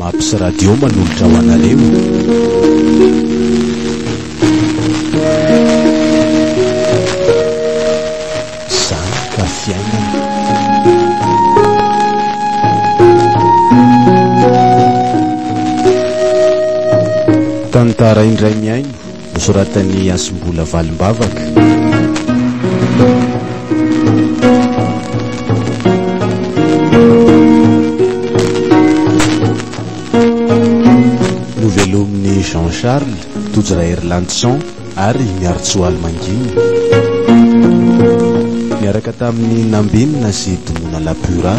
mampisy radio manolotra ho anareo. Zany ka fiainana. Tantara indray miaino nosoratan'ny Asimbola Valimbavaka. Novelomin'ny Jean Charles Toujra Erlandson ary Miartsoaly Manginy, miaraka tamin'ny Nambinina sy Domona Lapura.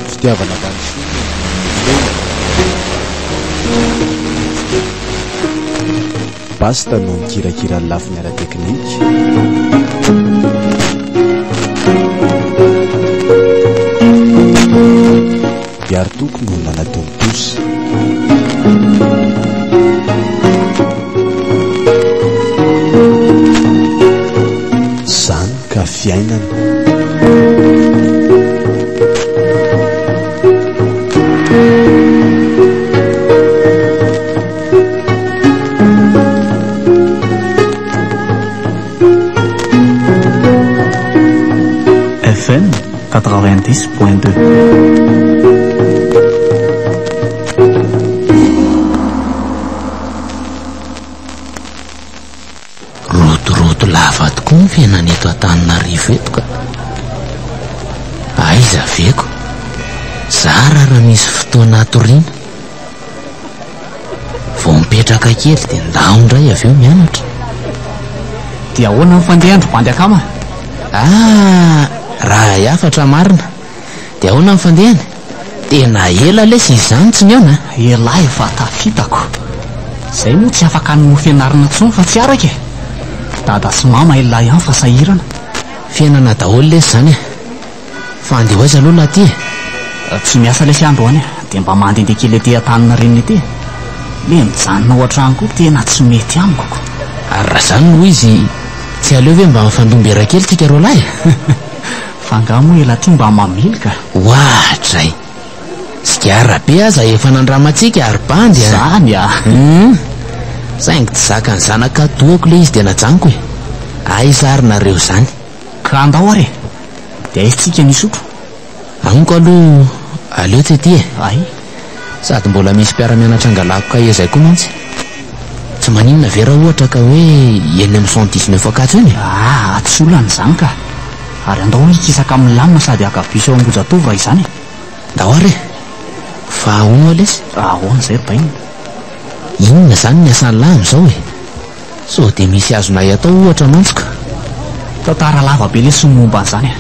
Fitiavana basta no mikirakira ny lafiny ara-teknika. Biary toko no nanatomposa. Zany ka fiainana. FM 90.2. Rotoroto lava tokoa ny fiainana eto Antananarivo eto ka. Aiza veko zara raha misy fotoana atoriana vao mipetraka kely dia ndahondray avy eo mianatra. Dia ahoana ny fandehandro bandy akama? Raha hiafatra marina dia ahoana ny fandehana? Tena ela lesy izany tsy niona. Ela efa tafitako. Zay moa tsy afaka ny fianarana tsony fa tsy araka e. Dada sy mama ela ihany fa sahirana. Fiainana daholo lesy zany e. Fa andeha hoaiza aloha laha ty? Tsy miasa lesy andro any dia mba mandehandeha kely ety Antaninarenina ety. Le mijanona ao an-trano koa tena tsy mety amiko. Ary raha zany noho izy tsy aleo ve mba mifandombera kely tsika ro lahy? Fa nga moa ela ty mba mamilika. Ohatray sigara be aza efa nandramatsika ary bandy zany a. Saingy tsy zaka ny zanaka toako le izy dia najaniko e. Aizarynareo zany. Ka andao are dia aizitsika nisotro. Aniko aloha aleo tety e. Ay, sady mbola misy mpiara-mianatra angalako ka izay koa mantsy. Tsy maninona vera ohatra ka hoe 1919 akatsy iny. tsy olana zany ka. Ary andao ikisaka amin'ny lamina sady akabiso ao Ambohijatovo raha izany. Ndao are fa ahoana lesy? Ahoana zay baina? Inona zany ny asan'ny lahy amin'izao e? So dia misy azonay atao ohatra mantsika. Tantara lava be lesy momba an'izany.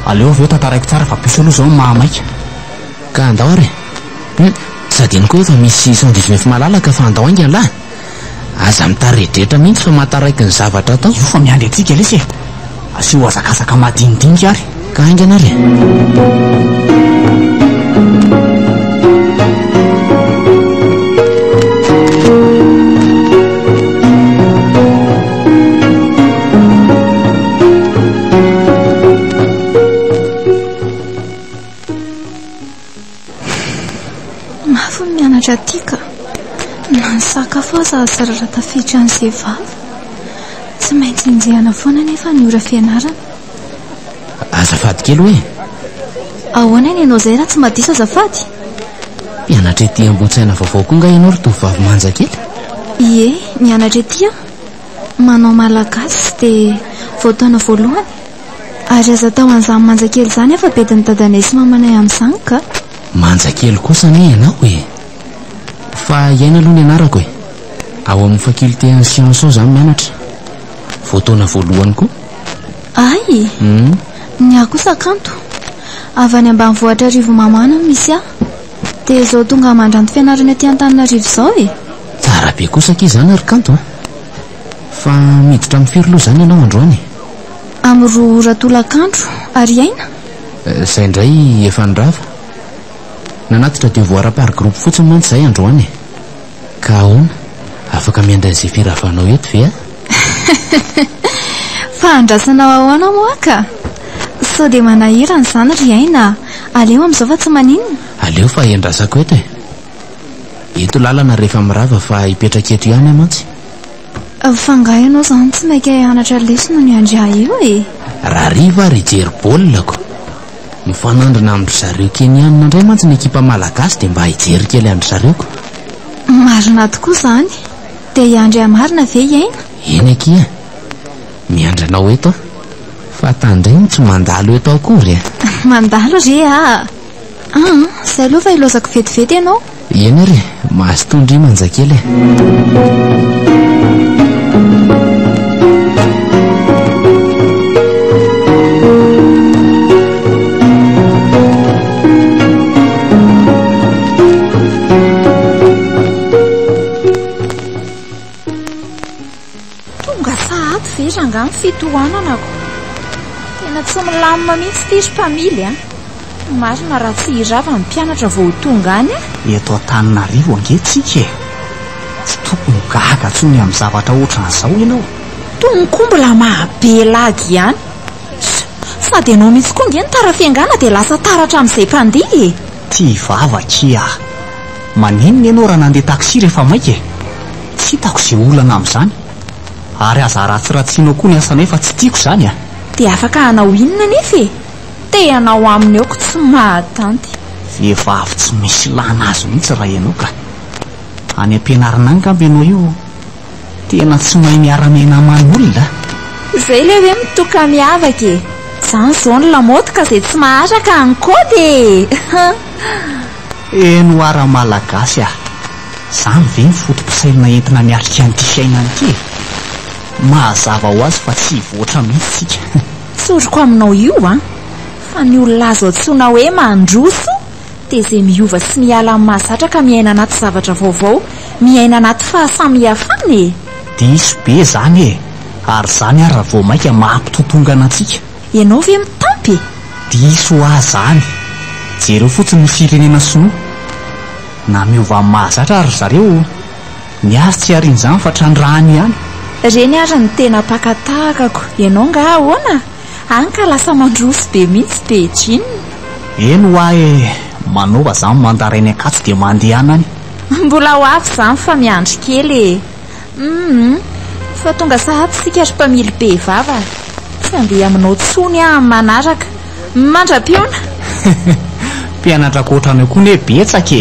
Aleo avy eo tantaraiko tsara fa biso aloha zao mahamaika. Ka andao are. Sady iny koa efa misy 119 malalaka fa andao aingany lahy. Aza mitaredretra mihitsy fa mahataraiky ny zavatra atao. Io fa miandry atsika lesy e. Asio azakazaka madinidinika ary. Ka aingana ary. Mafy mianatra atika. Nansakafo aza sarara tafiditra an'izay vavy. Tsy maintsy injehana foana nefa ny ora fianarana. Azafady kely hoe Ahoana ny ianao zay raha tsy madisa azafady? mpianatra ety Ambohitsaina vaovao koa nga ianao ry tovovavy manja kely? Ie, mianatra ety aho. Manao malagasy dia voataona voalohany. Ary aza tao an'izany manja kely izany efa bedin'ny dadanay sy mamanay amin'izany ka. Manja kely kosa ne ianao e. Fa iaina aloha ny anarako e. Ao amin'ny faculté en sciences zany mianatra. Voataona voalohany koa. Ay, ny aho kosa kanto. Avy any ambanivohitra Rivo Mamana misy aho. Dia izao tonga mandranto fianarana aty Antananarivo izao e. Tsara be kosa k'i zany ary kanto a. Fa miditra amin'ny firy loha zany ianao androany? Amin'ny roa ratolakandro ary aina. Zay indray efa nirava. nanatitra dia voara-pary groupe fotsiny mantsy izay androany ka ahoana afaka miandra izay firavanao eto ve a fa andrasanao ahoana moa ka sao dia manahirana izany ry aina aleo amin'izao fa tsy maninona aleo fa endrasako eto eto lalana rehefa mirava fa hipetraka eto ihany mantsy fa ngahy ianao izany tsy mainka anatra lesona ny andria eo raha riva ary hijery baolako mifanandrina andro zareo kenianina indray mantsy ny ekipa malagasy dia mba hijery kely andro zareoko marina tokoa izany dia hiandry marina ve iaina eny akia miandranao eto fa tandreny tsy mandalo eto akory mandalo ry izay aloha fa ilozako vetivety ianao eny ary mahazo tondry manjakely angamy fitohananako tena tsy milamina mihitsy tisy mpamily marina raha tsy hirava ny mpianatra vao tonga any eto Antananarivo angehtsika tsy tokony gaga tsony amin'ny zavatra ohatran'izao ianao tonkombola mahabelagy ihany sady ianao mihitsy koa nge ny tara fiangana dia lasa taratra amin'izay mpandeha tia vavakia maninona ianao raha nandeha taksi rehefa maika tsy hitako izay olana amin'izany ary aza ratsiratsianao koa ny asanay fa tsy tiako izany dia afaka hanao inona nefa te hanao aminy aoko tsy mahatanty vehivavy tsy misy lana azy mihitsy raha ianao ka any ampianarina any kamby ianao io tena tsy mahay miara-miaina aman'olona izay le hoe mitoka miavaka izany izao ny lamotika izay tsy maharaka any kody eno ara-malagasy izany ve ny fotom-pisailina entina miatrika an'ity fiainany ity mahazava ho azy fa tsy voatra mihitsy tsika tsy oriko aminao io fa ny olona azo antsoina hoe mandroso dia izay miova sy miala amin'ny mahazatra ka miaina anaty zavatra vaovao miaina anaty fahasamihafany diso be izany ary izany ary raha vao maika mampitotongana antsika ianao ve mitampy diso azy zany jereo fotsiny ny firenena sinoa na miova amin'ny mahazatra ary zareo miazy tsy arian'izany fa trandrahany ihany reny ary ny tena pakatahakako ianao nga ahoana any ka lasa mandroso be mihitsy be trinona eno ahy manaova izany mandarainy akatsy dia mandehana any mbola ho avy izany fa miandry kely fa tonga sahady sika ry mpamily be vava tsy andeha aminao tsony amin'ny manaraka mandra-piona mpianatra koatrany koa ny hoe betsaka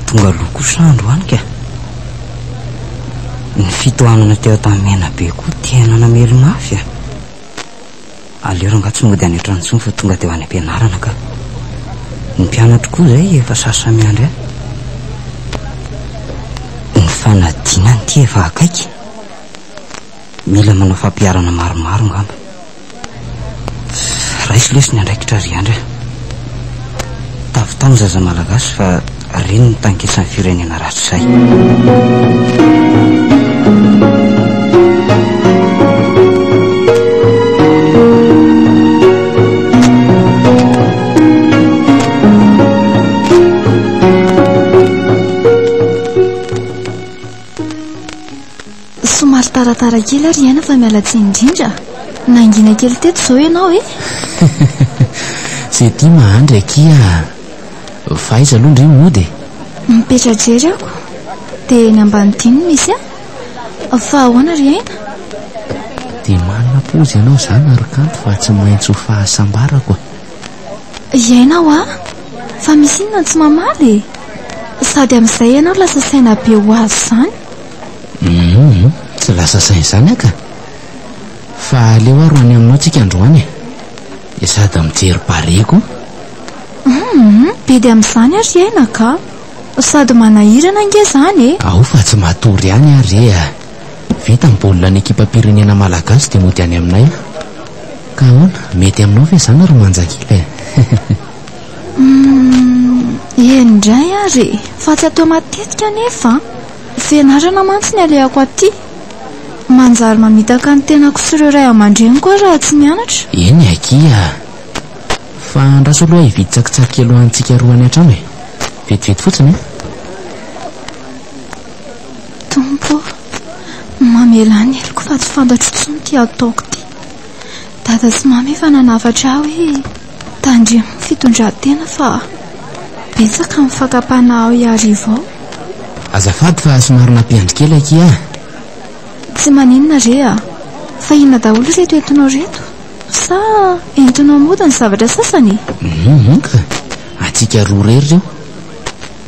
tonga loko sandro any ka ny fitohanana teo tamin'ny mena be koa tena namely mafy aleo ranga tsy mody any an-tranontsony fa tonga teo any am-pianarana ka ny mpianatra koa izay efa sasamiandry ny fanadinany ty efa akaiky mila manao fampiarana maromaro ngamba raisy lesony andraikitra ry andry tavitamo zaza malagasy fa reny ny tankesan'ny firenena ratsy izay somary taratara kely ary iana fa mialatsy indrindra nangina kely teto izao ianao zay tia mahandry akia faiza aloha ndry mody mipetra jery ako dia ny ambany tiny misy fa ahoana ry aina dia manana pozy ianao izany ary kanto fa tsy maintsy ho fahasambarako iainao fa misy inona tsy mamaly sady amin'izay ianao lasa saina be ho azy izany tsy lasa saina izany aka fa aleo aro any aminao tsika androany sady mijery bareko be dia amin'izany ary iaina ka sady manahirana nge izany ao fa tsy matory ihany ary vita ny baolina ny ekipa pirenena malagasy dia mody any aminay ka ahoana mety aminao ve izany ry manjakily Indray ary fa tsy atao matetika nefa fianarana mantsy ny aleako aty manjary mamitaka ny tenako sy ireo ray aman-dreny koa raha tsy mianatra. Eny akia fa andraso aloha hividy tsakitsaky alohantsika roany hatrano e. Vetivety fotsiny tompo mamelany eloko fa tsy fantatro tsony ty ataoko ty. Dada sy mamy efa nanafatra aho hoe tandremo fitondran-tena fa betsaka mifakapana aho iarivo ao. Azafady fa somary nampiandrikely akia. Tsy maninona rea fa inona daholo reto entinao reto sa entinao mody ny zavatra sasany? Ka atsika roa rery reo.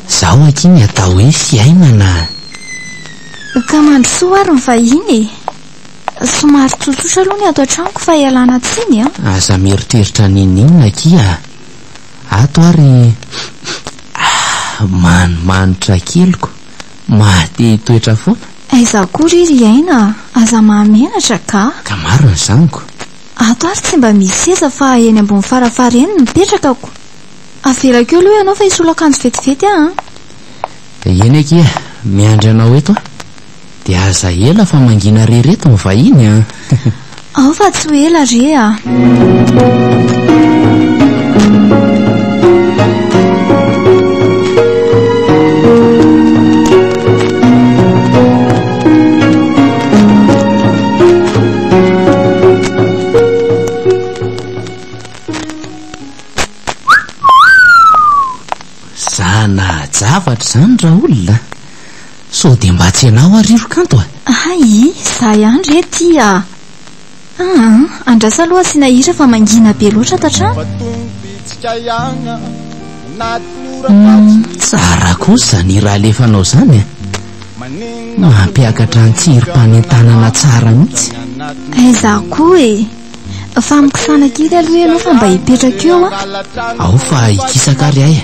Zaho aky ny atao hoe fiainana. Ka mandrosoa ary ny vahiny somary tsotsotra aloha ny ato an-tranoko fa ialana tsiny a. Aza mieritreritra ninina akia. Ato ary manimanitra keliko mahate toetra foana. Aiza kory ry aina aza mahamenatra ka marina zaniko. Ato ary tsy mba misy seza fa eny ambony farafara eny mipetrakako. Avelako eo aloha ianao fa isolo akanjo vetivety Eny akia miandry anao eto dia aza ela fa mangina rereto ny vahiny ao fa tsy ho ela rea. Zavatra zany raha olona so dia mba tsy ianao arivo kanto Ai, za ihany re tia. Andrasa aloha sy nahira fa mangina be loatra tatrano. Tsara kosa ny raha alefanao zany mampiakatra ny tsirom-panentanana tsara mihitsy. Aiza koa fa mikisana kely aloha ianao fa mba hipetraka eo ao fa hikisakary ahy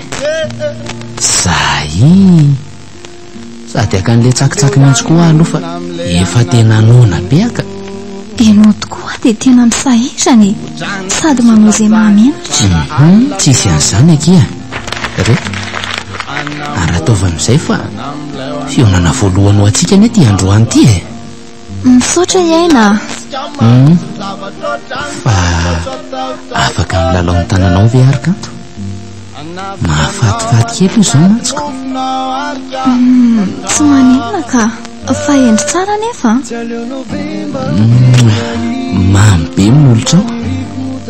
sady akan'le tsakitsaky mihitsy koa aloha fa efa tena nona beaka. Ianao tokoa dia tena misahirany sady manao izay mahamenatra. Tsisy an'izany akia re ary ataovan'izay fa fionana voalohany ho antsika ny ty androany ty misaotra iaina fa afaka milalao ny tananao ve ary kanto mahafatifaty kely io zao matsiko. Tsy maninona ka fa endry tsara nefa mamy be molitra ao.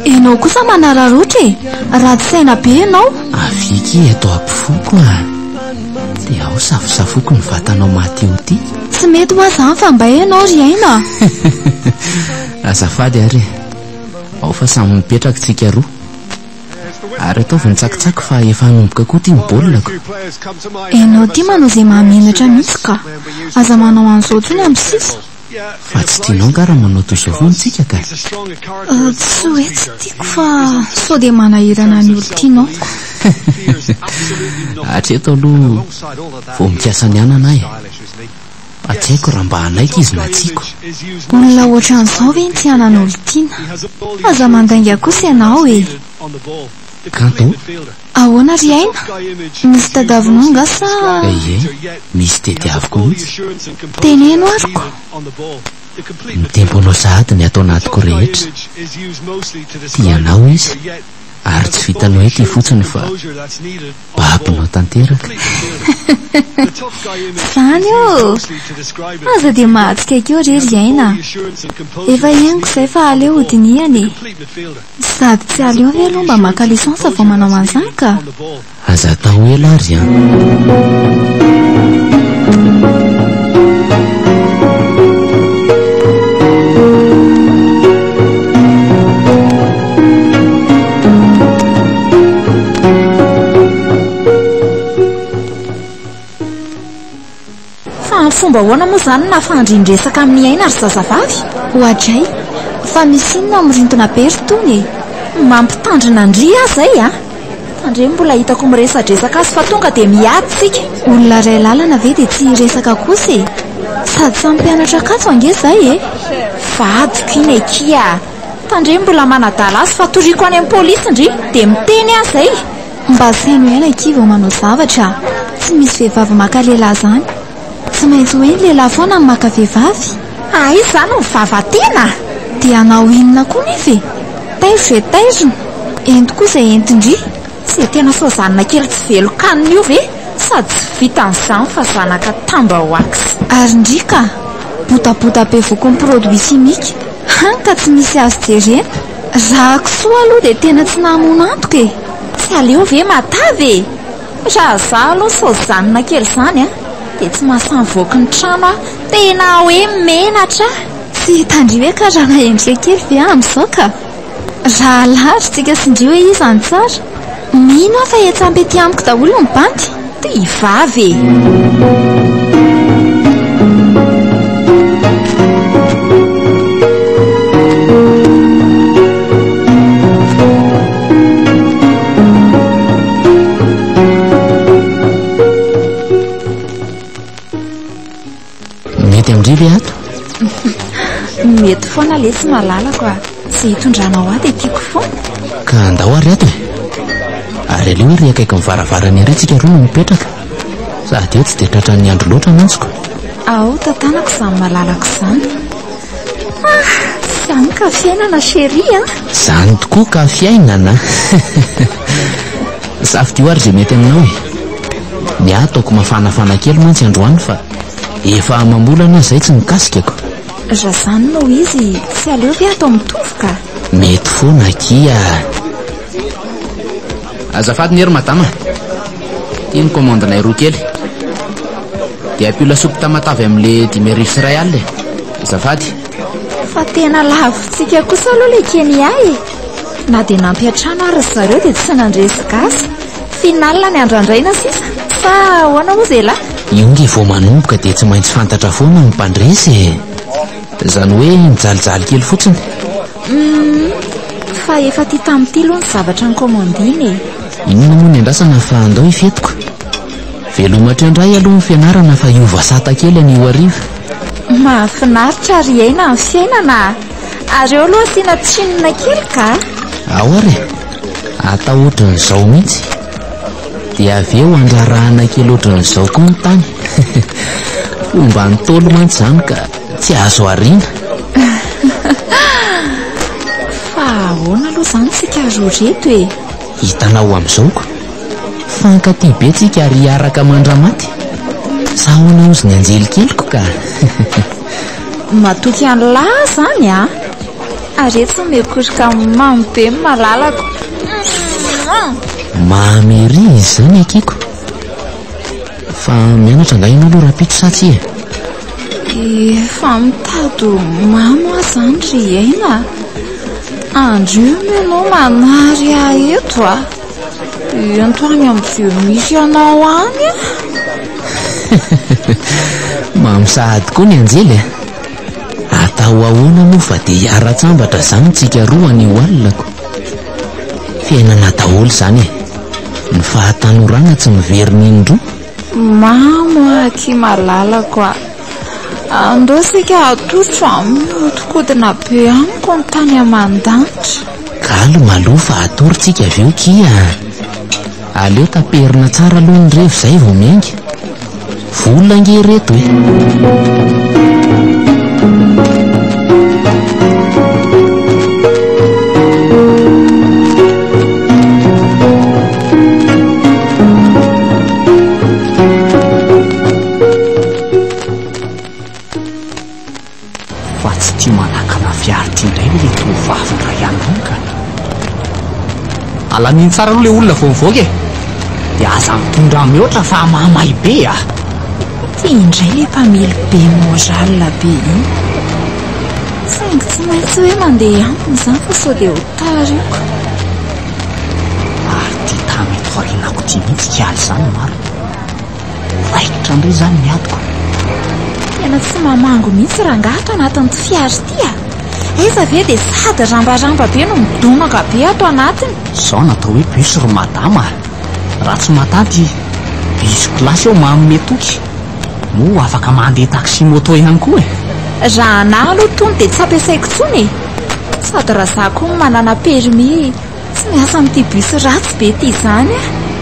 Ianao kosa manararotra raha tsy saina be ianao. Aviky atao ampifoko dia ao safosafoko ny vatanao mahateo ty. Tsy mety ho azany fa mba ianao ry aina. Azafady ary ao fa samy mipetraka tsika roa ary ataovy ny tsakitsaky fa efa hanomboka koa ty ny baolako. Ianao ty manao izay mahamenatra mihitsy ka aza manao an'izao tsony amin'ny sisa. Fa tsy tianao nga raha manao toy izao foana tsika ka. Tsy hoe tsy tiako fa sao dia manahirana ny olo tianao. Hatreto aloha vao mikasa ny anana fa tsy haiko raha mba hanaika izy na tiako. Olona ohatran'izao ve ny tsy hanan'olo tiana aza mandainga kosa ianao kanto ahoana ry aina misy tadavinao nga sa misy tediaviko mihitsy. teneno ariko ny temponao sahady ny atao anatiko rehetra tianao izy ary tsy vitanao ety fotsiny fa babinao tanteraka. Zany aza dia mahatsika keo rery aina efa heniko izay fa aleo hodiniany sady tsy aleo ve aloha mba maka lisansa vao manao an'izany ka aza atao ela ary fomba hoana moa zany na fandrindresaka amin'ny aina ary zazavavy hoadray fa misy inona mirintona be ry tony mampitandrina ndry azay tandre mbola hitako miresadresaka azy fa tonga dia miady tsika. Olona ray lalana ve dia tsy resaka kosa sady samy mpianatra akato ange zay vadiko iny akia tandre mbola manadala azy fa toriako any amin'ny polisy ndry dia miteny azy zay mba saino ihany ankiva manao zavatra tsy misy vehivavy maka lehilahy zany tsy maintsy hoe ny lehilahy foana ny maka vehivavy izy zany ny vavatena dia anao inona koa nefa taizo ve taizona ento koa izay entindry sy tena sozanina kely tsy velo kanina io ve sady tsy vitan'izany fa zanaka tamba hoax ary ndrika botabota be voko ny produit chimique hany ka tsy misy azy jerena raha kisoa aloha dia tena tsy namono antoka e tsy aleo ve matavy raha za aloha sozanina kely zany dia tsy mahasamy voaka ny trano tena hoe menatra tsy tandry hoe ka raha naendrika kely ve amin'izao ka raha lahritsika sindry hoe izy any tsara mino aho fa etsampy ety amiko daholo ny bandy dia hivavy mety amindrive ato mety foana le tsy malalako tsy hitondranao aho dia tiako foana ka andao ary ato ary aleo ry akaiky mivaravarany ary tsika roa no mipetraka sady eo tsy dia tratran'ny andro loatra mantsiko ao tantanako izany malalako izany izany ka fiainana sheri izany tokoa ka fiainana safidio ary zay mety aminao ny ataoko mafanafana kely mantsy androany fa efa mamolana zay tsy nikasikako raha zany no izy tsy aleo ve atao mitovoka mety foana kia azafady ny hery madama tia ny commandinay roa kely dia ampio lasopy tamatavy amin'le 10 sy 1 alina azafady fa tena lavontsika kosa aloha le keny ahy na dia nampiatrano ary zareo dia tsy nandresy gasy finalina ny androandraina sisa sa hoana moa zay lahy ionge vao manomboka dia tsy maintsy fantatra foana ny mpandresy izany hoe mijalijaly kely fotsiny fa efa ty tamin'ity aloha ny zavatra ny komandiny inona moa ny andrasana fa andao ifetiko velomatra indray aloha ny fianarana fa iovasata kely an'io ariva mahafinaritra ary aina ny fiainana areo aloha asiana tsinona kely ka ao ary atao ohatran'izao mihitsy dia avy eo andrarahana kely ohatran'izao koa ny tany fomba nytolo mantsy izany ka tsy azo ariana fa ahoana aloha izany tsika roa reto hitanao amin'izao fankaty be tsika ary hiaraka mandramaty sa hoana ozy ny anjely keliko ka matoky any lahy zany ary etsy mekoroka mamy be malalako mamery izy zany akiko fa mianatra ngaina aloha raha pito satsy efa mitado mamo aho zany ry aina andro io menao manary eto ento any amin'ny veo misy anao any mamsahady koa ny anjely atao ahoana moa fa dia hiara-tsambatra zany tsika roa ny oalonako fiainana daholo zany ny fahatanorana tsy miveriny indroa mamo aky malalako andao sika atotro mihodinkodina be amiko ny tany aman-danitra kalo maloha fa atoritsika avy eo kia aleo taperina tsara aloha ny revo zay vao miainga volange reto fa tsy tia manakana fiaritra indray le tovavindra ihany roka alaniny tsara aloha le olona vao mivoaka dia aza mitondra mihoatra fa mahamay be tia indray le mpamely be moralina be iny saingy tsy maintsy hoe mandeha ampiny izany fa sao dia hotariko ary ty tany toarinako ty mihitsy kialy izany maro raikitra indray izany miadiko tena tsy mamango mihitsy raha ngato anatin'ty fiary ty aiza ve dia sady rambaramba be no midonaka be ato anatiny izao natao hoe bus ry madama raha tsy matady bus klasy eo mamometoky no afaka mandeha taxi moto ihany koa raha na aloha tony dia tsy ampiasaiko tsony sady raha za koa manana permis tsy miasa amin'ity bus ratsy be ty izany a.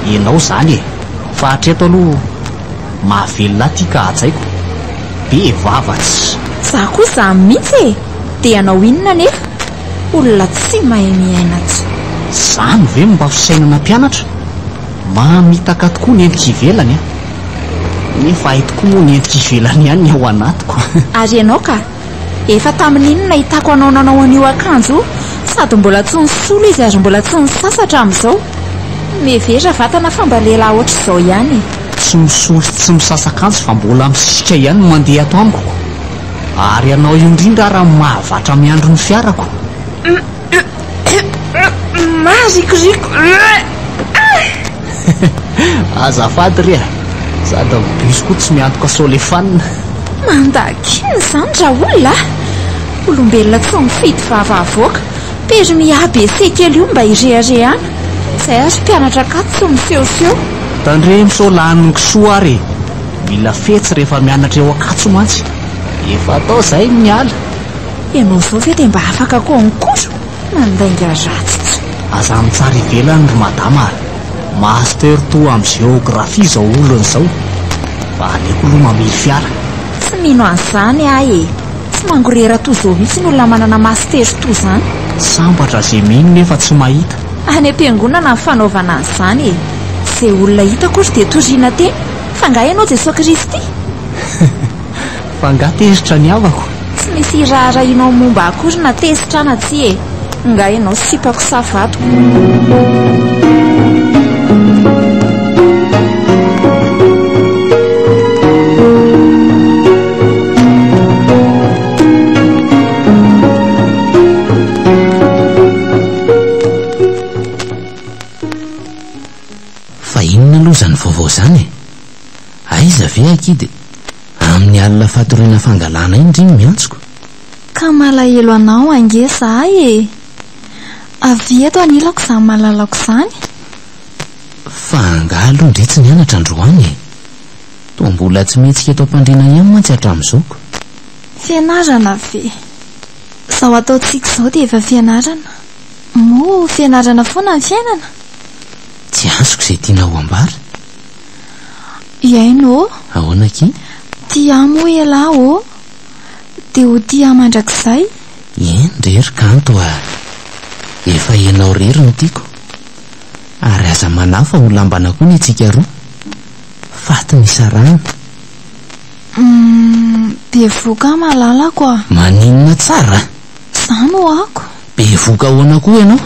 Ianao zany e, fa hatreto aloha mahavelona ty ka hatsaiko be vavatsy. Za koa izany mihitsy e, dia anao inona nefa? Olona tsy mahay miaina tsy. Zany ve mba fisainana mpianatra? Mamitaka tokoa ny endrika ivelany a. Nefa hay tokoa moa ny endrika ivelany ihany ao anatiko. Ary ianao ka, efa tamin'inona hitako anao nanao an'io akanjo sady mbola tsy nisolo izy ary mbola tsy nisasatra amin'izao. Mevera vatana fa mba lehilahy ohatr'izao ihany. Tsy misolo tsy misasakanjo fa mbola misika ihany no mandeha ato amiko. Ary anao io indrindra raha mahavatra miandro ny fiarako. Marikoriko. Azafady ry a, sady ny bus koa tsy miantoka solefanina. Mandakina izany raha olona olombelona tsy mifidy vava avoaka. Permis ABC kely io mba irehirehana. Izay ary mpianatra ka tsy misehoseho. Tandre misaolahan'ny kisoa ary mila fetsy rehefa mianatra eo akatso mantsy. Efa atao izay miala. Ianao izao ve dia mba afaka koa nikoro mandainga ratsy. Aza mitsara ivelany ry madama, master to amin'ny géographie izao olona izao. Fa aleko aloha mamily fiara. Tsy mino an'izany ahy e, tsy mangorera toy izao mihitsy ny olona manana master toy izany. Sambatra izay mino nefa tsy mahita. Any am-piangonana ny fanaovana an'izany e. Izay olona hita kory dia toriana teny. Fa nga ianao Jesosy Kristy? Fa nga tezitra ny havako. Tsy misy raharahinao momba akory na tesitrana tsy e. Nga ianao sipako safatoko. Fa inona aloha zany vaovao zany e? Aiza ve akidy? Amin'ny alina fatoriana fangalana iny ndriny miantsoko. Ka malahelo anao ange zahay e. Avy eto anilako izany malalako izany. Fa anga aloha ndre tsy nianatra androany e. Toa mbola tsy mihetsika eto am-pandriana ihany mantsy hatramin'izao. Fianarana ve? Zao ataontsika izao dia efa fianarana. Mo fianarana foana ny fiainana. Tsy azoko izay tiana ho ambara. Iaino? Ahoana ki? Tia mo elahy o. Dia ho tia mandrakizay. Eny rery kanto a. Efa ianao rery no tiako. Ary aza manafa ho lambana koa ny antsika roa. Faty ny sarana. Be voka malalako a. Maninona tsara? Zany ho ako. Be voka ahoana koa ianao?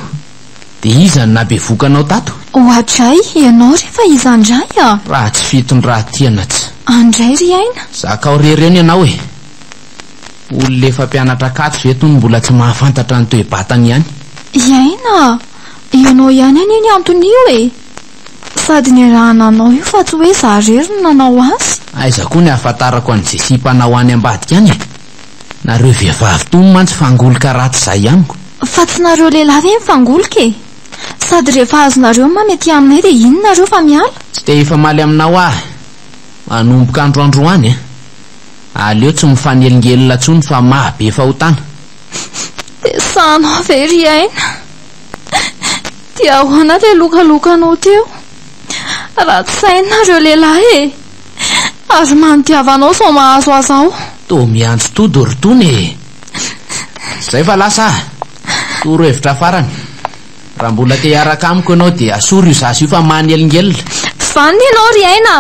Dia iza na be vokanao tato? Ohatray, ianao rehefa iza andray a. Raha tsy fitondraha tiana tsy. Andray ry aina. Zakao rereny ianao e. Olona efa mpianatra katso eto no mbola tsy mahafantatra ny toe-batany ihany. Iaina, ianao ihany any ny anton'io e. Sady ny raha nanao io fa tsy hoe za rery no nanao azy. Aiza koa ny ahafantarako an'izay sy mpanao any ambadika any e. Nareo vehivavy toy mantsy fangoloka ratsy izay amiko. Fa tsy nareo lehilahy ve mifangoloka e. Sady rehefa azonareo mamety aminay dia inonareo fa miala? Tsy te hifamaly aminao ahy. Manomboka androandroany e. Aleo tsy mifanelingelina tsony fa mahabe fahotana. Dia sanao ve ry aina? Dia ahoana ilay lokalokanao teo? Raha tsy sainareo lehilahy e. Ary manitiavanao sao mahazo azaho. Toa miantso todo ry tony e. Zay fa lasa toro-hevitra farany. Raha mbola te hiaraka amiko ianao dia asoro io zasy io fa manelingelina. Zany ianao ry aina.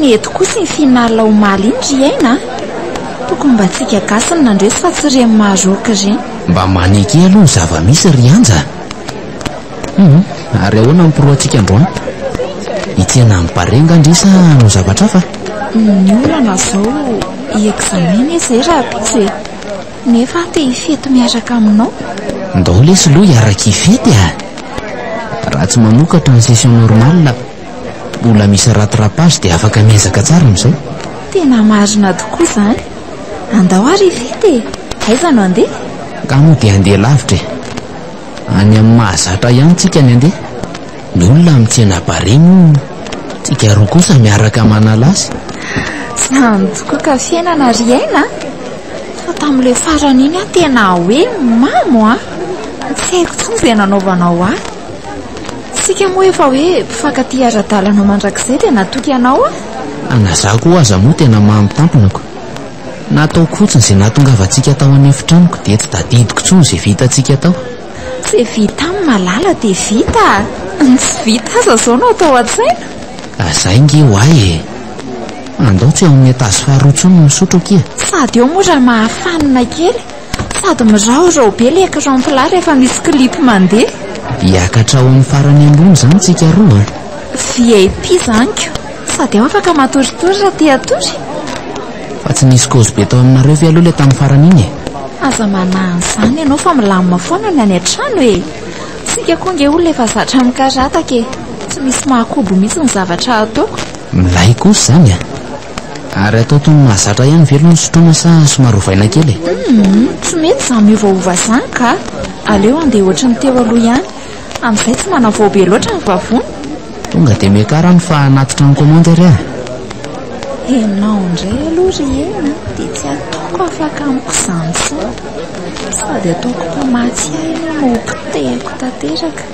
Mety kosa ny finalina ho maly iny ry aina. Tokony mba tsika gasy ny nandresy fa tsy reny mahazoaka ireny. Mba maneky aloha ny zava-misy ry anja. Ary ahoana miporoantsika androany? Itiana mibarenga ndrisa no zavatra fa ny olana zao i-examen izay raha pitsy e. Nefa te hifety miaraka aminao. ndao lesy loha hiaraka hifety a. Raha tsy manokatra ny session normale mbola misy rattrapage dia afaka miezaka tsara amin'izao. Tena marina tokoa izany. andao ary vity aiza no andeha ka moa dia andeha lavitra any amin'ny mahazatra ihany tsika ny andeha ny olona mitsena baremo tsika roa kosa miaraka manala azy zany tokoa ka fiainana ry aina fa tamin'ilay farany iny a tena hoe mamo a tsy haiko tsony izay nanaovanao ahy sika moa efa hoe mpifankaty ara-dalana mandrakizay dia natoky ianao a anazako aza moa tena mamitampinako nataoko fotsiny izay nahatongavantsika tao any efitranoko dia tsy tadidiko tsony izay vitantsika tao tsy vita amin'ny malala dia vita tsy vita aza zao no atao an-tsaina azay nge ho ay andao tsy eo amin'ny etazy faharoatsony misotro kia sady eo moa raha mahafanina kely sady miraorao be le ecran-plat rehefa misy klipy mandeha hiakatra ao amin'ny farany ambony zany tsika roa VIP zaniko sady eo afaka matoritory raha te atory fa tsy nisy kozy be tao aminareo ve aloha le tamin'ny farany iny aza manahany izany ianao fa milamina foana ny any an-trano e sika koa nge olona efa zatra mikarataka e tsy misy mahakobo mihitsy ny zavatra ataoko milay kosa zany ary atao toy ny mahazatra ihany velo ny sotroana sa somary ovaina kely tsy mety za miovaova zany ka aleo andeha ohatry ny teo aloha ihany amin'izay tsy manavao be loatra ny vavony tonga dia miakarany fa anatitra ny komandary enao indray aloha ry ena dia tsy ataoko afaka amiko izany sa sady ataoko mpamatsy aina no mpitehako tanteraka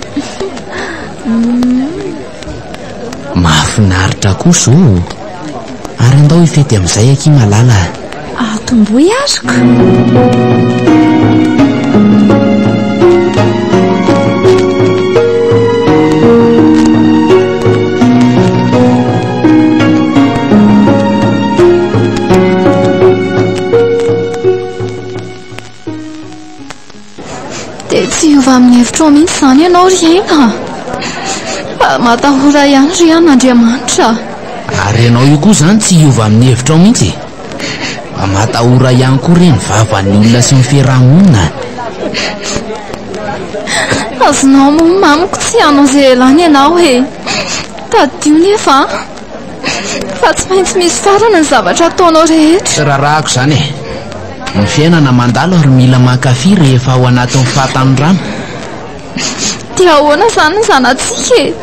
mahafinaritra kosa ary andao ifety amin'izay aky malala atomboy ariko dia tsy hiova amin'ny hevitro mihitsy izany ianao ry aina fa matahora ihany ry an'Andriamanitra ary ianao io koa zany tsy hiova amin'ny hevitra ao mihitsy fa matahora ihany koa reny vavan'ny olona sy ny fiarahamonina azonao moa mamiko tsy hanao izay elany ianao e tadio nefa fa tsy maintsy misy farana ny zavatra ataonao rehetra tsy rarahako izany ny fiainana mandalo ary mila mankafy rehefa ao anatin'ny fahatany rano dia ahoana izany ny zanatsika e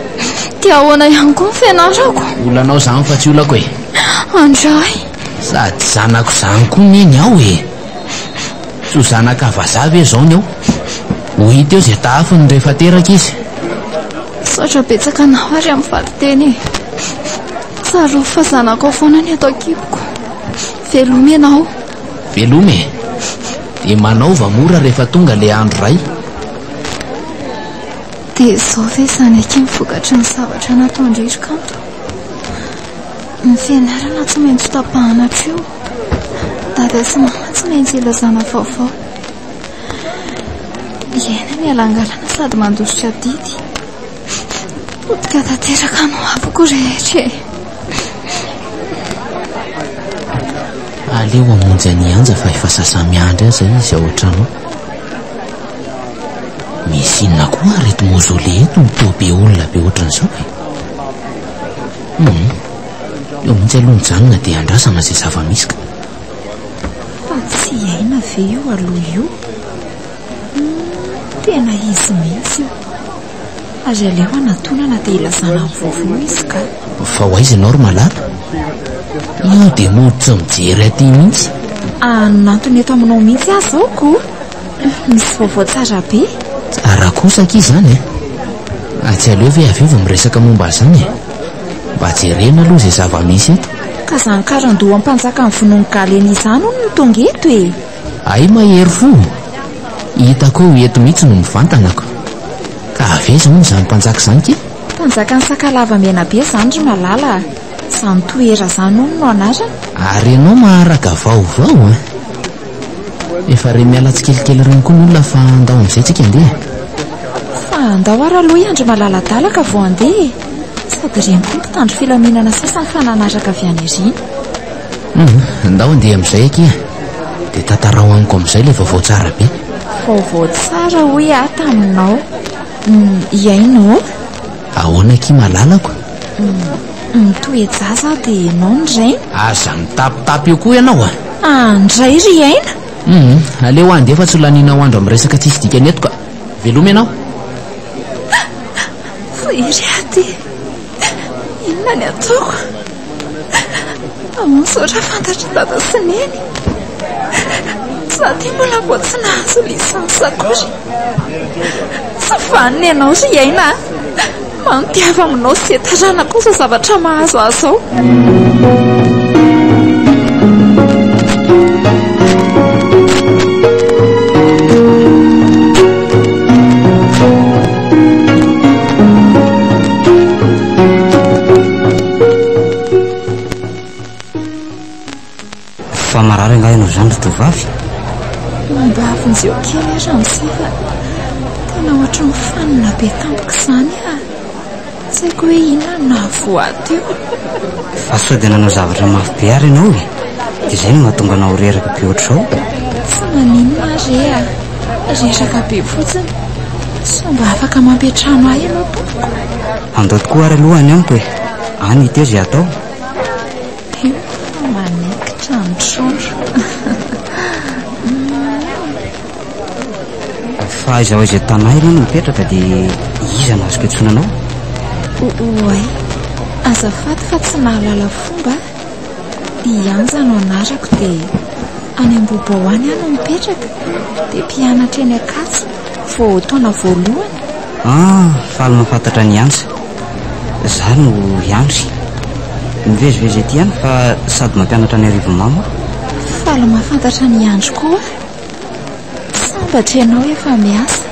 dia ahoana ihany koa ny fianarako olanao izany fa tsy olako e andray sady zanako izany koa neny aho e tsy ho zanaka vazavy e zao ny ao ho hita eo izay tahafiny rehefa teraka izy saotra betsaka anao ary amin'ny valiteny e tsaro fa zanako ao foana ny atao kiboko velomy ianao velomy dia manaova mora rehefa tonga le andro ray dia izao ve izany aky mivokatra ny zavatra nataondririkato ny fianarana tsy maintsy tapahana hatreo dada sy mama tsy maintsy ilazana vaovao iaina mialangalana sady mandositra didy otika tanteraka no avoko rehetra e aleo amonjy any anja fa efa sasamiandry aza izy ao an-trano misy inona koa arety mozole eto mitobe olona be ohatran'izao eo mihitsy aloha mijanona dia andrasana izay zava-misy ka fa tsy aina ve io aloha io tena izy mihitsy io ary aleo anatonana dia ilazana amin'ny vaovao izy ka fa ho aizy ianao ry malala io dia moditra mijery aty mihitsy anatony eto aminao mihitsy azy zao ko misy vaovao tsara be tsara kosaka izy zany tsy aleo ve avy ova miresaka momba zany mba jerena aloha izay zava-misy eto ka zany karandoha ampanjaka ny vonony galena izany hono ny tonga eto e ay mahery fo hitako eo eto mihitsy no mivantanako ka aveza moa izany mpanjaka izany ke mpanjaka ny sakalava mena be zany ry malala izany toera zany hono no anarany ary ianao maharaka vaovao efa re miala tsikelikely reny koa ny olona fa andao amin'izay tsika andeha fa andao ary aloha iandry malaladalaka vao andeha sady reny koa mpitandro filaminana sasany fa nanaraka avy any ariny andao andeha amin'izay aky dia tantarao amiko amin'izay ilay vaovao tsara be vaovao tsara hoe a taminao iaino ahoana ky malalako mitoejaza dia ianao ny rainy aza mitapitapy eo koa ianao andray ry aina aleo andy efa tsy holanina ho andro amin'resaka tsisy dikany eto ka veloma ianao iry aty inona ny ataoko amonsotra fantatry dada sy neny za ty mbola mbo tsy nahazo lisansakory tsy vaniny ianao ry aina mantiava aminao sy etarana kosa zavatra mahazo azo ao fa marary nga ianao zany ry tovavy mba avin'izeo kely ramoseva tena ohatry mifanina be tampoka izany tsy haiko hoe inona nahavoato io fa sao dia nanao zavatra mafy be ary ianao e dia izay no mahatonga anao reraka be ohatr'izao tsy maninona rea resaka be fotsiny sy mba afaka mampiatrano ahy ianao tompoko andao tokoa ary alohany amiko e any ity zay atao manekitra ny trondro fa izaho izay tanahy ianao no mipetraka dia iza nazoko etsonanao oay azafady fa tsy nahalala fomba ianza no anarako dia any amboba ho any ano mipetraka dia mpianatra eny akatsy vao taona voalohany faly mahafantatra ny ansa za no iandry mivezivezy ety ihany fa sady mampianatra ny arivomamo faly mahafantatra ny andro koa sambatra ianao efa miasa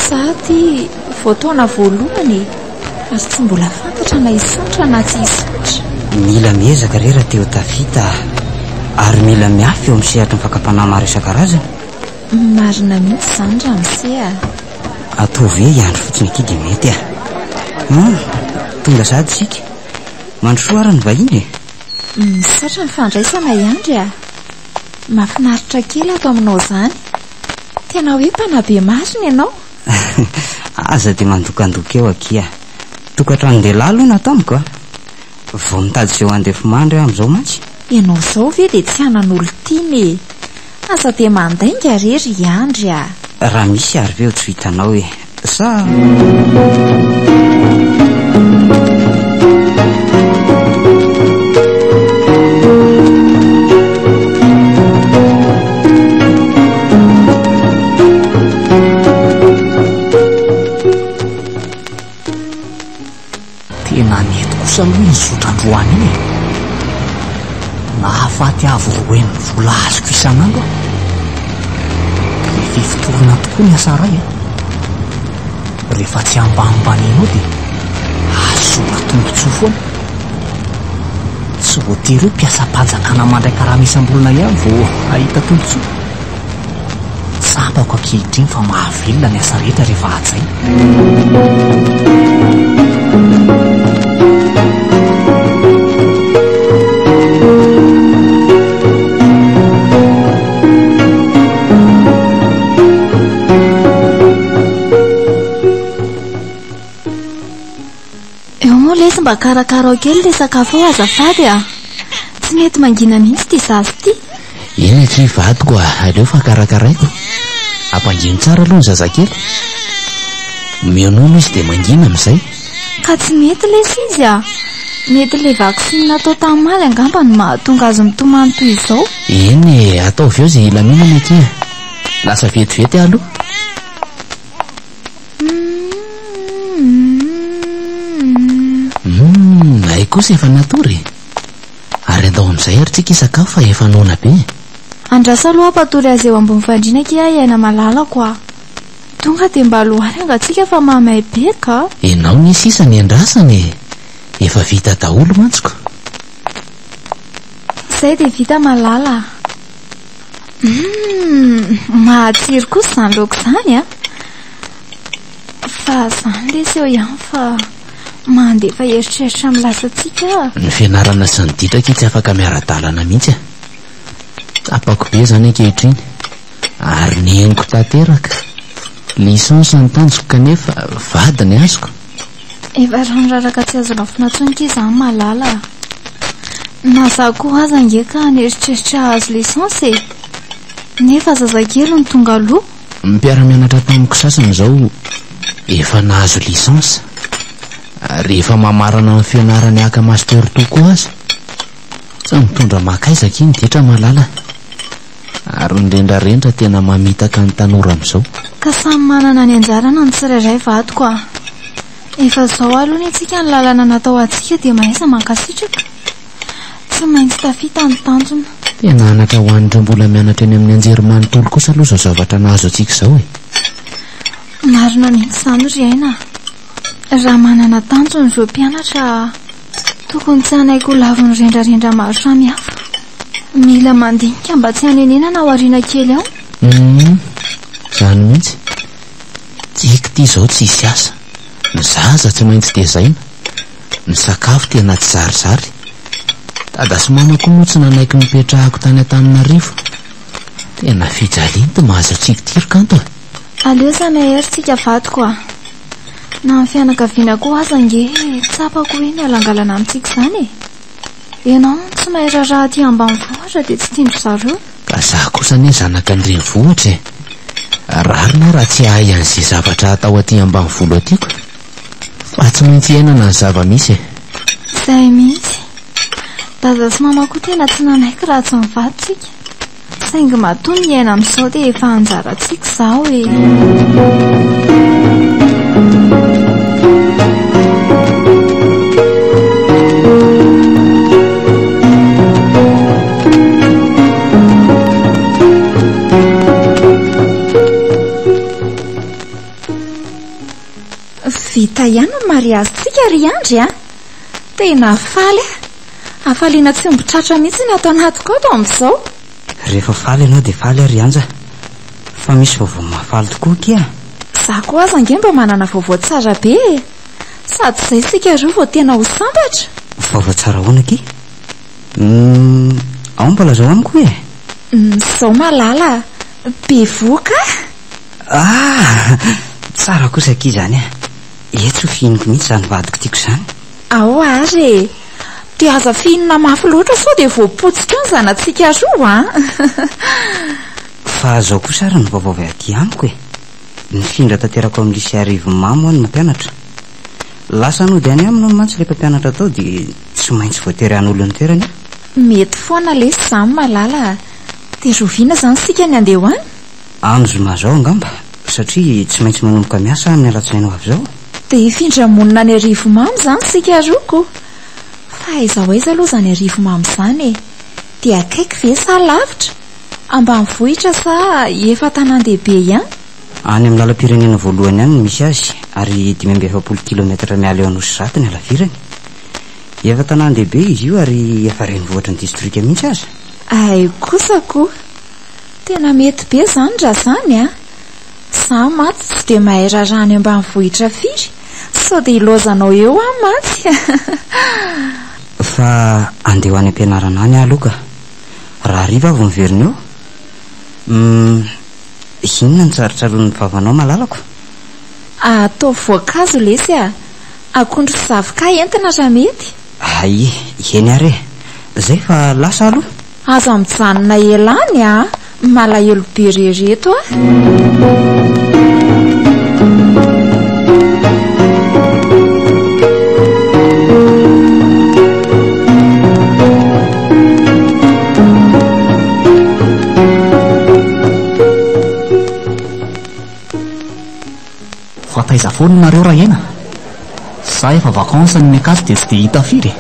sady vao taona voalohany ary tsy mbola fantatra na isotra na tsy isotra mila miezaka rera teo tafita ary mila miafy eo misehatra mifakapanahy maro isan-karazana marina mihitsy izany ramosea ataovy hoe iandro fotsiny akidy mety tonga sady sika mandrosoa ara ny vahiny misaotra mifandraisana iandry mahafinaritra kely ato aminao izany tena hoe mpanabe marina ianao aza dia mandokandoka eo akia tokatrano-dehilahy aloha natamiko vao mitady izay ho andefo mandry amin'izao mantsy ianao izao ve dia tsy hanan'olo tiany aza dia mandainga rery iandry raha misy ary ve ho tsy hitanao e sa tena nety kosa aloha ny zotrandroany iny nahafaty avo roeny vola azoko isan'andro fifitorina tokoa ny asaray rehefa tsy ambanimbanianao dia azola tombontsoa foana tsy voatery hoe mpiasa-panjakana mandraika raha misy ambolona ihany vao ahita tombontsoa tsapako ankehitriny fa mahavelona ny asa rehetra rehefa ajay mba karakara kely le sakafo ao azafady tsy mety mangina mihitsy ty zazy ty eny tsy vadiko aleo fa karakaraiko ampangino tsara aloha ny zazakely mionolo izy dia mangina amin'izay ka tsy mety lesy izy mety le vaksiny natao tamimaly angamba ny mahatonga azy mitomany toy izao eny ataovy eo izay ilaminana akia lasa vetivety aloha ay kosa efa natory ary andao amin'izay ary tsika isakafo fa efa nona be andrasa aloha patory azy eo ambony fandriana kia iaina malalako tonga dia mba aloary angatsika fa mamay be ka enao ny sisa ny andrasany efa vita daholo mantsiko izay dia vita malala mahatsiry kosa izany laoko izany fa izany lesy eo ihany fa mandefa eritreritra milasatsika ny fianarana sy ny ditraka tsy afaka miara-dalana mihitsy apako be izany ankehitriny ary ny henoko tanteraka lisansa ny tanjoko kanefa vady ny azoko efa ranonraraka tsy azo lafinatsonika izany malala na za koa aza ngeka aneritreritra azo lisansy e, nefa zazakely ny tonga aloha. Mpiara-mianatra tamiko sasany zao efa nahazo lisansa. Rehefa mamarana ny fianarany aka master tokoa aza, tsy mitondra makaizaka iny ditra malala, ary nrendrarendra tena mamitaka ny tanora amin'izao. Ka samy manana ny anjarana ny tsirairay vadiko a. Efa zao aloha ny antsika ny lalana natao antsika dia mahaiza mankasitraka, tsy maintsy tafita ny tanjona. Tena anatra ho an'ireo mbola mianatra eny amin'ny anjerimanontolo kosa aloha zao zavatra nahazo antsika izao e. Marina mihitsy izany ry aina. Raha manana tanjona ireo mpianatra, tokony tsy hanaiko ho laviny rendrarendra maro samihafa. Mila mandinika mba tsy hanenenana ao aoriana kely ao. Zany mihitsy. Tiako ty izao tsy hisy asa. Ny zaza tsy maintsy tezaina, ny sakafo tena tsy zarizary. Dada sy mamako moa tsy nanaiky nipetrahako tany Antananarivo. Tena fijaliana mahazo antsika ty kanto. Aleo sana herintsika vadiko a. Na ny fianakaviana koa aza nge tsapako hoe ny alangalana amintsika izany e. Ianao tsy mahay raharaha aty ambanivohitra dia tsy tiandry zareo. Ka za kosa anie zanaka ny renivohitra e. Rarina raha tsy ahay an'izay zavatra atao aty ambanivolo atyko. Fa tsy maintsy iainana ny zava-misy e. Izay mihitsy. Dada sy mamako tena tsy nanaiky raha tsy nivaditsika. Saingy matoa ny iaina amin'izao dia efa anjarantsika izao e. Vita ihany ny mariazintsika ry andry a. Tena faly a. Afaliana tsy mbotratra mihitsy ny ato anatiko ato amin'izao. Rehefa faly ianao dia faly ary anja. Fa misy vaovao mahafaly tokoa kia. Za koa aza nge mba manana vaovao tsara be e. Sady izay sika roa vao tena ho sambatra. Vaovao tsara hoana ki? Ao mbola zao amiko e? Zao malala. Be voka. Tsara kosa ki zany a. Etsy ho fihiniko mihitsy zany vadiko tiako zany. Ao ary. Dia aza fihinana mafy loatra sao dia voapotsitra ny zanantsika roa a. Fa zao kosa ary ny vaovao aty amiko e. Nifindra tanterako amin'ny lisy Arivo mamo any mampianatra. Lasa nody any aminy no mantsy rehefa mpianatra tao dia tsy maintsy voatery an'olony toerany. Mety foana lesy izany malala. Dia roviana izany sika ny andeha ho any? Andro zoma zao angamba, satria tsy maintsy manomboka miasa amin'ny alatsinainao avy zao. Dia ifindra monina ny Arivo mamo izany sika roko. Fa aiza ho aiza aloha izany Arivo mamo izany e. Dia akaiky ve sa lavitra? Ambanivohitra sa efa tanan-dehibe ihany? Any amin'ny lalam-pirenena voalohany ihany misy azy, ary 570 kilometatra miala eo Anosy ny alavirany. Efa tanan-dehibe izy io ary efa renivohitra ny distrika mihitsy aza. Ay kosako. Tena mety be izany raha izany a. Za maty tsy dia mahay raharaha any ambanivohitra firy. Sao dia ilozanao eo a maty. Fa andeha ho any am-pianarana any aloha ka. Raha riva avy miverina eo. Inona ny tsarotsaron'ny vavanao malalako? Atao voankazo lesy a. Akondro sy zavoka entina raha mety. Ay, eny ary e. Zay fa lasa aloha. Aza mijanona elany a. Malahelo be rereto a. Fataiza foana nareo raha ena. Za efa vakansa ny Mikasy dia tsy dia hita firy.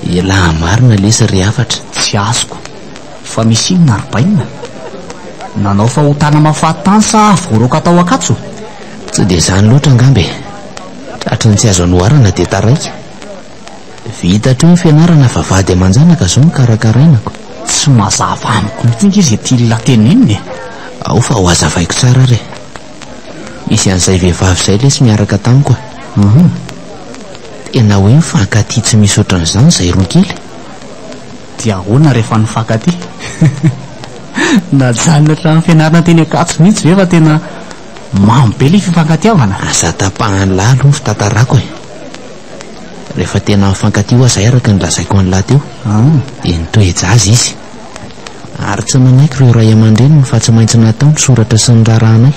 Ela marina lesy ry afatra. Tsy azoko. Fa misy inona arobaina. Nanao fahotana mahafatany sa voaroka atao akatso? Tsy dia izany loatra angambe. Hatrany tsy azo anoharana dia taraika. Vita hatreo ny fianarana fa vady aman-janaka zao nikarakarainako. Tsy mazava amiko mihitsy izy ety lateneniny. Ao fa ho azavaiko tsara re. Misy an'izay vehivavy izay lesy miaraka tamiko. Tena hoe mifankaty tsy misy ohatran'izany izay roa kely. Dia ahoana rehefa nifankaty? Najanona hatrany fianarana teny Akatso mihitsy ve fa tena mamy be ilay fifankatiavana? Asa tapahany lahy aloha ny fitantarako e. rehefa tena mifankatio aza araka ny lazaiko an'lahy teo dia nitoejazy izy ary tsy manaiky ireo ray aman-dreny ny fahatsamaintsy natao ny soratra sy ny rarahanay.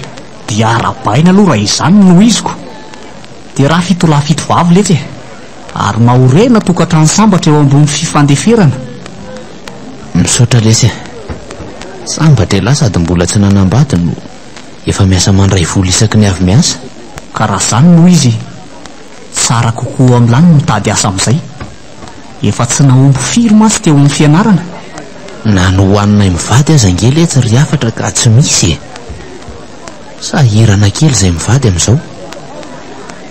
dia arabaina aloha raha izany no iziko dia raha fitolahy fito vavy letsy ary mahorena tokantrano sambatra eo ambony fifandeferana. Misaotra lesy sambatra lahy sady mbola tsy nanambady no efa miasa mandray vola isaky ny avy miasa. Ka raha zany no izy tsara kokoa amin'ilany mitady asa amin'izay, efa tsy nahomby firy mantsy teo amin'ny fianarana. Na no hoaninay mivady aza ngely tsy ry afatra ka tsy misy sahirana kely izay mivady amin'izao.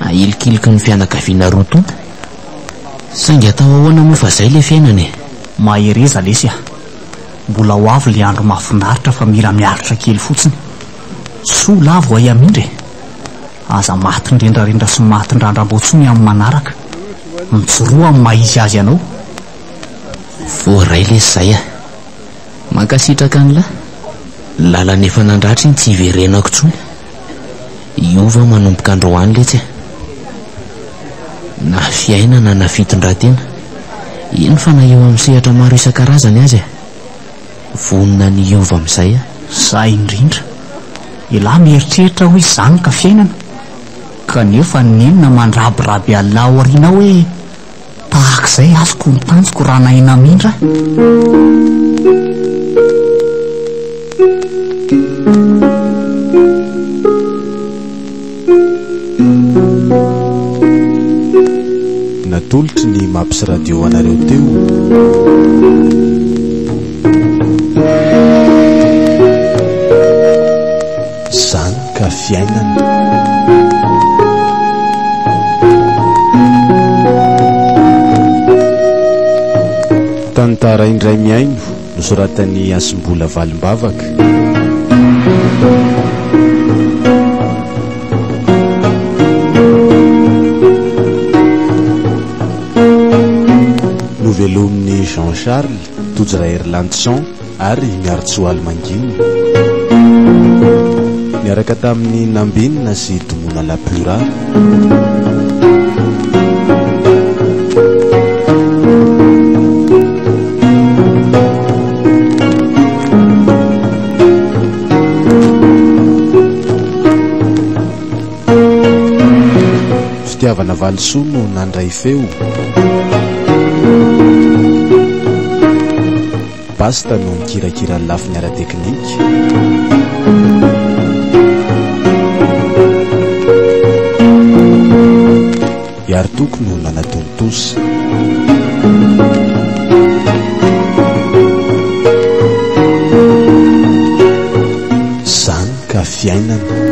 Ahilikiliky ny fianakaviana roa tonta saingy atao ahoana moa fa izay le fiainany. Mahereza lesy mbola ho avy le andro mahafinaritra fa mila miaritra kely fotsiny. Soa lavo ay amindry aza maty ndrendrarendra sy maty ndrandram-boatsony amin'ny manaraka mitsoroa amin'ny maizy azy ianao. Voaray lesy zay mankasitraka an'lahy lalana efa nandratra iny tsy hiverenako tsony. Iova manomboka androany letsy na fiainana na fitondratena iny fa na eo amin'ny sehatra maro isan-karazany azy vonina ny iova amin'izay Zay indrindra ilahy mieritreritra hoe izany ka fiainana, kanefa nenona mandrabiraby alahy aoriana hoe tahak'izay azoko ny tanjoko raha naina mindra. Natolotry ny mampisy radio anareo teo izany ka fiainana. Tantara indray miaino nosoratan'ny Asimbola Valimbavaka. Novelomin'ny Jean Charles Tojora Erlandson ary Miartsoaly Mangina, niaraka tamin'ny Nambinina sy Domona Lapura. Fitiavana Valisoa no nandray feo. Basta no mikirakira lafiny ara-teknika. Iartoko no nanatontosa. Zany ka fiainana.